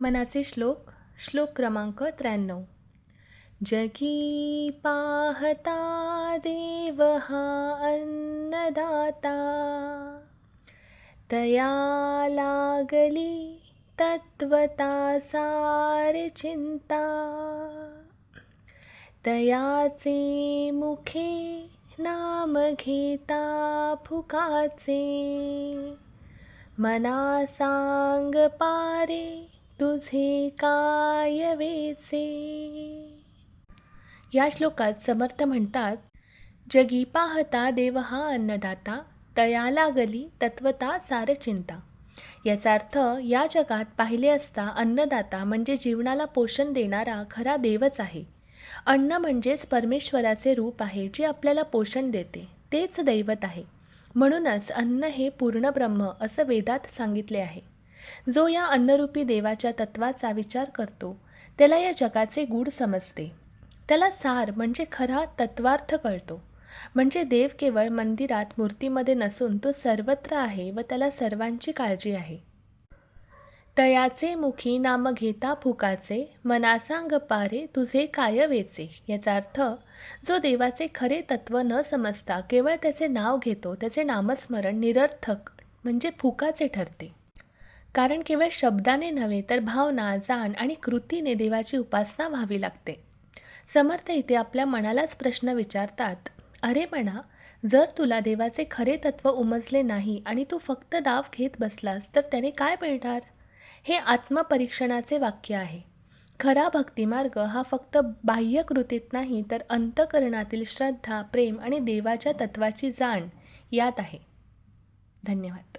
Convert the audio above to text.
मनाचे श्लोक क्रमांक 93. जगी पाहता देव हा अन्नदाता, तया लागली तत्वता सार चिंता. तयाचे मुखे नाम घेता फुकाचे, मना सांग पारे तुझे काय वेचे. या श्लोकात समर्थ म्हणतात, जगी पाहता देव हा अन्नदाता, तया लागली तत्वता सार चिंता. याचा अर्थ, या जगात पाहिले असता अन्नदाता म्हणजे जीवनाला पोषण देणारा खरा देवच आहे. अन्न म्हणजेच परमेश्वराचे रूप आहे, जे आपल्याला पोषण देते, तेच दैवत आहे. म्हणूनच अन्न हे पूर्ण ब्रह्म असं वेदात सांगितले आहे. जो या अन्नरूपी देवाच्या तत्वाचा विचार करतो, त्याला या जगाचे गूढ समजते. त्याला सार म्हणजे खरा तत्वार्थ कळतो. म्हणजे देव केवळ मंदिरात मूर्तीमध्ये नसून तो सर्वत्र आहे व त्याला सर्वांची काळजी आहे. तयाचे मुखी नाम घेता फुकाचे, मना सांग पारे तुझे काय वेचे. याचा अर्थ, जो देवाचे खरे तत्व न समजता केवळ त्याचे नाव घेतो, त्याचे नामस्मरण निरर्थक म्हणजे फुकाचे ठरते. कारण केवळ शब्दाने नव्हे तर भावना, जाण आणि कृतीने देवाची उपासना व्हावी लागते. समर्थ इथे आपल्या मनालाच प्रश्न विचारतात, अरे मना, जर तुला देवाचे खरे तत्व उमजले नाही आणि तू फक्त नाव घेत बसलास तर त्याने काय मिळणार? हे आत्मपरीक्षणाचे वाक्य आहे. खरा भक्तिमार्ग हा फक्त बाह्य कृतीत नाही तर अंतःकरणातील श्रद्धा, प्रेम आणि देवाच्या तत्वाची जाण यात आहे. धन्यवाद.